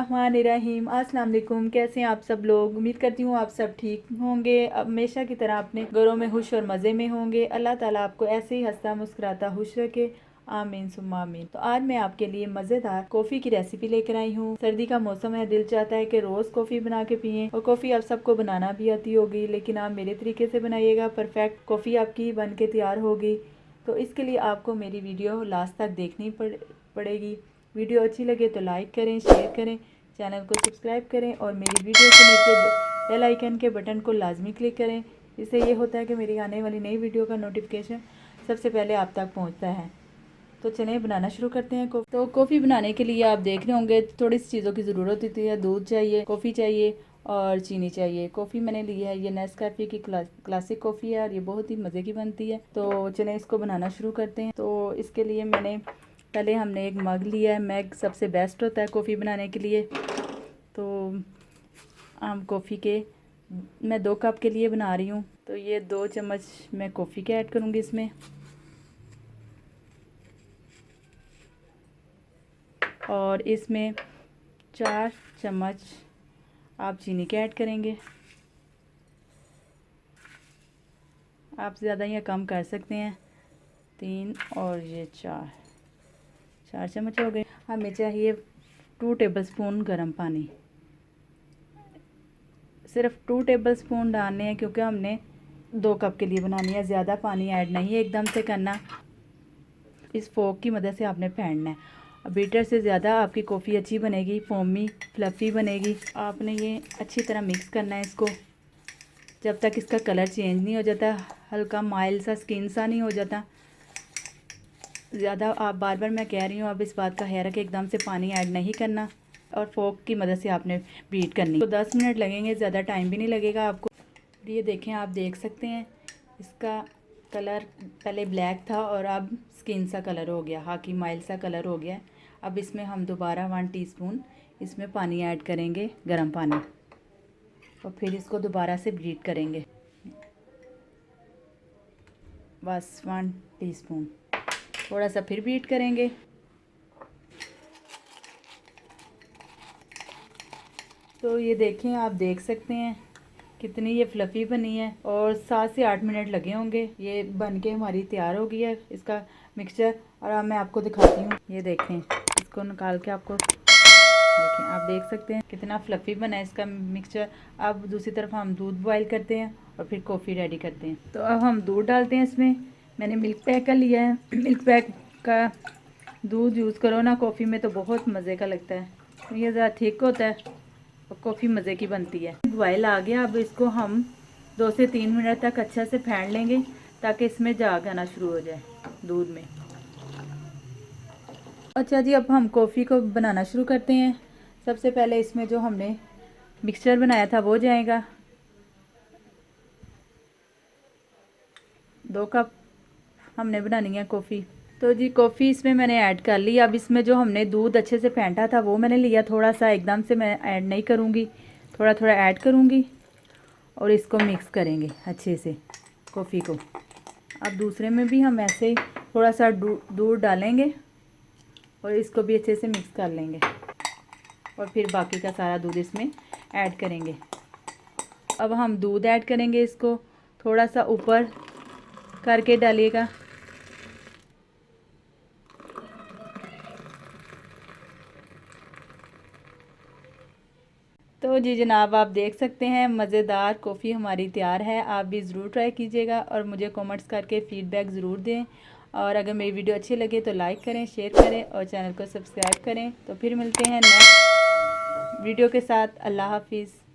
बिस्मिल्लाहिर्रहमानिर्रहीम। अस्सलाम वालेकुम। कैसे हैं आप सब लोग? उम्मीद करती हूँ आप सब ठीक होंगे, हमेशा की तरह अपने घरों में खुश और मज़े में होंगे। अल्लाह ताला आपको ऐसे ही हंसता मुस्कुराता खुश रखे, आमीन सुम्मा आमीन। तो आज मैं आपके लिए मज़ेदार कॉफ़ी की रेसिपी लेकर आई हूँ। सर्दी का मौसम है, दिल चाहता है कि रोज़ कॉफ़ी बना के पिएं। और कॉफ़ी आप सबको बनाना भी आती होगी, लेकिन आप मेरे तरीके से बनाइएगा, परफेक्ट कॉफ़ी आपकी बन के तैयार होगी। तो इसके लिए आपको मेरी वीडियो लास्ट तक देखनी पड़ेगी। वीडियो अच्छी लगे तो लाइक करें, शेयर करें, चैनल को सब्सक्राइब करें और मेरी वीडियो के नीचे बेल आइकन के बटन को लाजमी क्लिक करें। इससे ये होता है कि मेरी आने वाली नई वीडियो का नोटिफिकेशन सबसे पहले आप तक पहुंचता है। तो चलें बनाना शुरू करते हैं। तो कॉफ़ी बनाने के लिए आप देख रहे होंगे थोड़ी सी चीज़ों की ज़रूरत होती है। दूध चाहिए, कॉफ़ी चाहिए और चीनी चाहिए। कॉफ़ी मैंने ली है, ये नेस्कैफे की क्लासिक कॉफ़ी है और ये बहुत ही मज़े की बनती है। तो चलें इसको बनाना शुरू करते हैं। तो इसके लिए पहले हमने एक मग लिया है। मग सबसे बेस्ट होता है कॉफ़ी बनाने के लिए। तो हम कॉफ़ी के मैं 2 कप के लिए बना रही हूँ। तो ये 2 चम्मच मैं कॉफ़ी के ऐड करूँगी इसमें, और इसमें 4 चम्मच आप चीनी के ऐड करेंगे। आप ज़्यादा या कम कर सकते हैं। 3 और ये 4 चम्मच हो गए। हमें चाहिए 2 टेबलस्पून गर्म पानी। सिर्फ 2 टेबलस्पून डालने हैं क्योंकि हमने 2 कप के लिए बनानी है। ज़्यादा पानी ऐड नहीं है एकदम से करना। इस फोक की मदद से आपने फेंटना है। बीटर से ज़्यादा आपकी कॉफ़ी अच्छी बनेगी, फोमी फ्लफ़ी बनेगी। आपने ये अच्छी तरह मिक्स करना है इसको जब तक इसका कलर चेंज नहीं हो जाता, हल्का माइल्ड सा स्किन सा नहीं हो जाता। ज़्यादा आप बार बार मैं कह रही हूँ, अब इस बात का ख्याल रखें एकदम से पानी ऐड नहीं करना और फोक की मदद से आपने बीट करनी। तो 10 मिनट लगेंगे, ज़्यादा टाइम भी नहीं लगेगा आपको। ये देखें, आप देख सकते हैं इसका कलर पहले ब्लैक था और अब स्किन सा कलर हो गया, हाकी माइल्ड सा कलर हो गया। अब इसमें हम दोबारा 1 टीस्पून इसमें पानी ऐड करेंगे, गर्म पानी, और फिर इसको दोबारा से बीट करेंगे। बस 1 टीस्पून, थोड़ा सा फिर बीट करेंगे। तो ये देखें, आप देख सकते हैं कितनी ये फ्लफ़ी बनी है और 7 से 8 मिनट लगे होंगे। ये बन के हमारी तैयार हो गई है इसका मिक्सचर। और अब मैं आपको दिखाती हूँ। ये देखें, इसको निकाल के आपको देखें, आप देख सकते हैं कितना फ्लफ़ी बना है इसका मिक्सचर। अब दूसरी तरफ हम दूध बॉईल करते हैं और फिर कॉफ़ी रेडी करते हैं। तो अब हम दूध डालते हैं इसमें। मैंने मिल्क पैक का लिया है। मिल्क पैक का दूध यूज़ करो ना कॉफ़ी में तो बहुत मज़े का लगता है। ये ज़्यादा थिक होता है और कॉफ़ी मज़े की बनती है। बॉयल आ गया, अब इसको हम 2 से 3 मिनट तक अच्छा से फेंट लेंगे ताकि इसमें झाग आना शुरू हो जाए दूध में। अच्छा जी, अब हम कॉफ़ी को बनाना शुरू करते हैं। सबसे पहले इसमें जो हमने मिक्सचर बनाया था वो जाएगा। 2 कप हमने बनानी है कॉफ़ी। तो जी कॉफ़ी इसमें मैंने ऐड कर ली। अब इसमें जो हमने दूध अच्छे से फेंटा था वो मैंने लिया थोड़ा सा, एकदम से मैं ऐड नहीं करूँगी, थोड़ा थोड़ा ऐड करूँगी और इसको मिक्स करेंगे अच्छे से कॉफ़ी को। अब दूसरे में भी हम ऐसे ही थोड़ा सा दूध डालेंगे और इसको भी अच्छे से मिक्स कर लेंगे और फिर बाकी का सारा दूध इसमें ऐड करेंगे। अब हम दूध ऐड करेंगे, इसको थोड़ा सा ऊपर करके डालिएगा। तो जी जनाब, आप देख सकते हैं मज़ेदार कॉफ़ी हमारी तैयार है। आप भी ज़रूर ट्राई कीजिएगा और मुझे कमेंट्स करके फ़ीडबैक ज़रूर दें। और अगर मेरी वीडियो अच्छी लगे तो लाइक करें, शेयर करें और चैनल को सब्सक्राइब करें। तो फिर मिलते हैं नेक्स्ट वीडियो के साथ। अल्लाह हाफिज़।